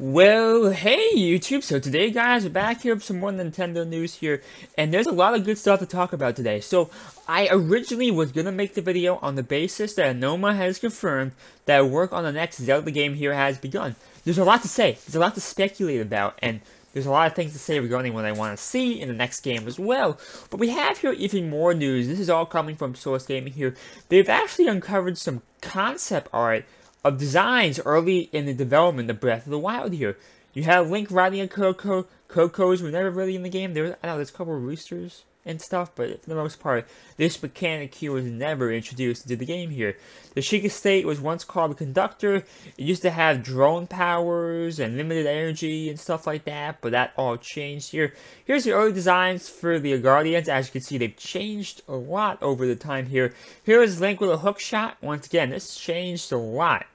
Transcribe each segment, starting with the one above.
Well, hey YouTube, so today guys, we're back here with some more Nintendo news here, and there's a lot of good stuff to talk about today. So, I originally was gonna make the video on the basis that Aonuma has confirmed that work on the next Zelda game here has begun. There's a lot to say, there's a lot to speculate about, and there's a lot of things to say regarding what I want to see in the next game as well. But we have here even more news. This is all coming from Source Gaming here. They've actually uncovered some concept art of designs early in the development of Breath of the Wild here. You have Link riding a Coco. Cocos were never really in the game. I know there's a couple of roosters and stuff, but for the most part, this mechanic here was never introduced into the game here. The Sheikah State was once called the Conductor. It used to have drone powers and limited energy and stuff like that, but that all changed here. Here's the early designs for the Guardians. As you can see, they've changed a lot over the time here. Here is Link with a hook shot. Once again, this changed a lot.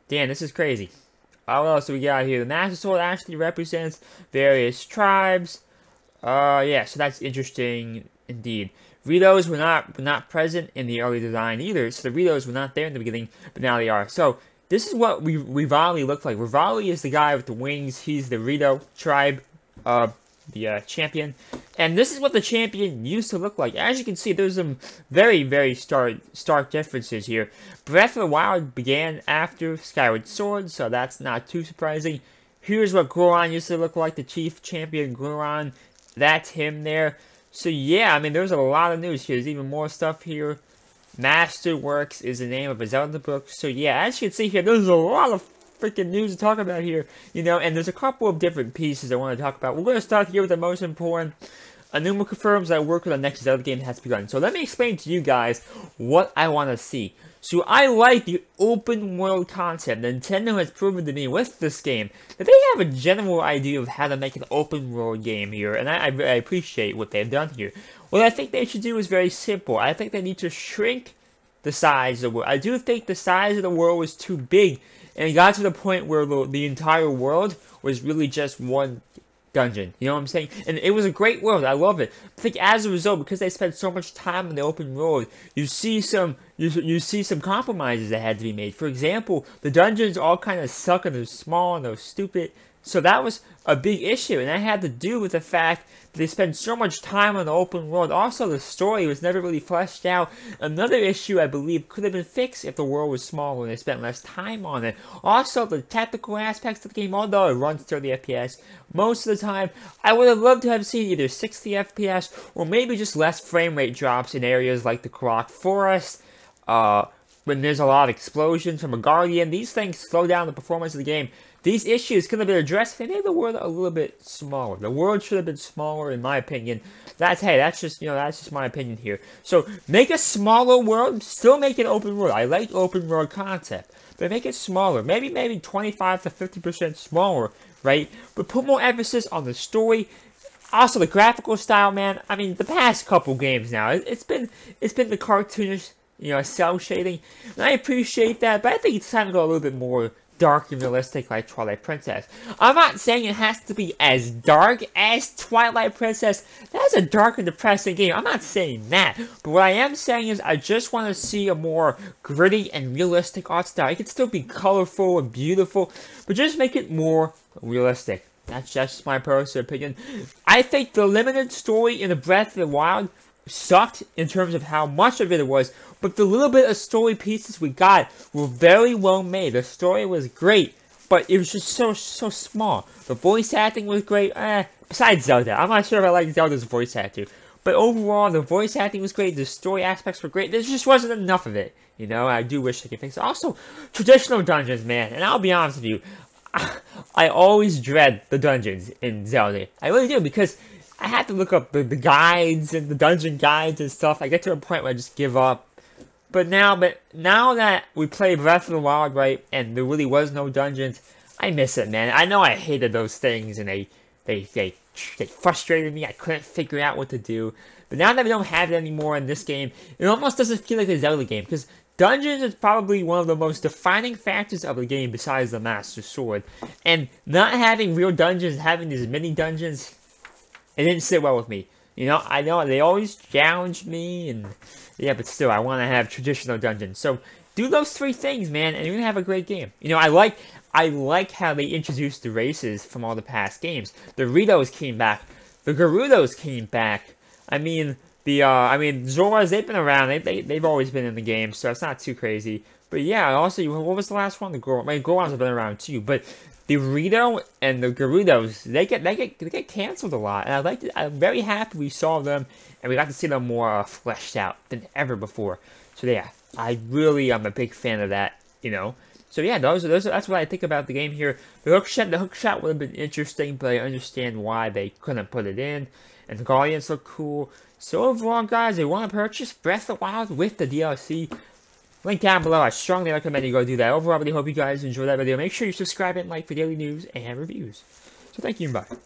Damn, this is crazy. What else do we got here? The Master Sword actually represents various tribes. Yeah, so that's interesting indeed. Ritos were not present in the early design either, so the Ritos were not there in the beginning, but now they are. So this is what Rivali looked like. Rivali is the guy with the wings. He's the Rito tribe, the champion, and this is what the champion used to look like. As you can see, there's some very stark differences here. Breath of the Wild began after Skyward Sword, so that's not too surprising. Here's what Goron used to look like, the chief champion Goron. That's him there. So yeah, I mean, there's a lot of news here. There's even more stuff here. Masterworks is the name of a Zelda book. So yeah, as you can see here, there's a lot of freaking news to talk about here, you know, and there's a couple of different pieces I want to talk about. We're going to start here with the most important. Aonuma confirms that work on the next Zelda game has begun. So let me explain to you guys what I want to see. So I like the open world concept. Nintendo has proven to me with this game that they have a general idea of how to make an open world game here, and I appreciate what they've done here. What I think they should do is very simple. I think they need to shrink the size of the world. I do think the size of the world was too big, and it got to the point where the entire world was really just one dungeon. You know what I'm saying? And it was a great world. I love it. I think as a result, because they spent so much time in the open world, you see some compromises that had to be made. For example, the dungeons all kind of suck and they're small and they're stupid. So that was a big issue, and that had to do with the fact that they spent so much time on the open world. Also, the story was never really fleshed out. Another issue, I believe, could have been fixed if the world was smaller and they spent less time on it. Also, the technical aspects of the game, although it runs 30 FPS most of the time, I would have loved to have seen either 60 FPS or maybe just less frame rate drops in areas like the Korok Forest, when there's a lot of explosions from a Guardian. These things slow down the performance of the game. These issues could have been addressed if they made the world a little bit smaller. The world should have been smaller, in my opinion. That's just my opinion here. So make a smaller world, still make an open world. I like open world concept, but make it smaller. Maybe 25 to 50% smaller, right? But put more emphasis on the story. Also, the graphical style, man. I mean, the past couple games now, it's been the cartoonish, you know, cell shading, and I appreciate that. But I think it's time to go a little bit more dark and realistic like Twilight Princess. I'm not saying it has to be as dark as Twilight Princess. That's a dark and depressing game. I'm not saying that. But what I am saying is I just want to see a more gritty and realistic art style. It can still be colorful and beautiful, but just make it more realistic. That's just my personal opinion. I think the limited story in the Breath of the Wild sucked in terms of how much of it was, but the little bit of story pieces we got were very well made. The story was great, but it was just so small. The voice acting was great, besides Zelda. I'm not sure if I like Zelda's voice acting, but overall the voice acting was great, the story aspects were great. There just wasn't enough of it, you know. I do wish they could fix it. Also, traditional dungeons, man, and I'll be honest with you, I always dread the dungeons in Zelda. I really do, because I had to look up the guides and the dungeon guides and stuff. I get to a point where I just give up. But now that we play Breath of the Wild, right, and there really was no dungeons, I miss it, man. I know I hated those things, and they frustrated me. I couldn't figure out what to do. But now that we don't have it anymore in this game, it almost doesn't feel like a Zelda game, because dungeons is probably one of the most defining factors of the game besides the Master Sword. And not having real dungeons, having these mini dungeons, it didn't sit well with me. You know, I know they always challenge me, and yeah, but still, I want to have traditional dungeons. So do those 3 things, man, and you're gonna have a great game. You know, I like how they introduced the races from all the past games. The Ritos came back. The Gerudos came back. I mean, Zoras, they've been around. They've always been in the game, so it's not too crazy. But yeah, also, what was the last one? The Gorons have been around too. But the Rito and the Gerudos, they get canceled a lot. And I'm very happy we saw them, and we got to see them more fleshed out than ever before. So yeah, I really am a big fan of that. You know. So yeah, that's what I think about the game here. The hook shot would have been interesting, but I understand why they couldn't put it in. And the Guardians look cool. So overall, guys, if you want to purchase Breath of the Wild with the DLC, link down below. I strongly recommend you go do that. Overall, I really hope you guys enjoyed that video. Make sure you subscribe and like for daily news and reviews. So thank you and bye.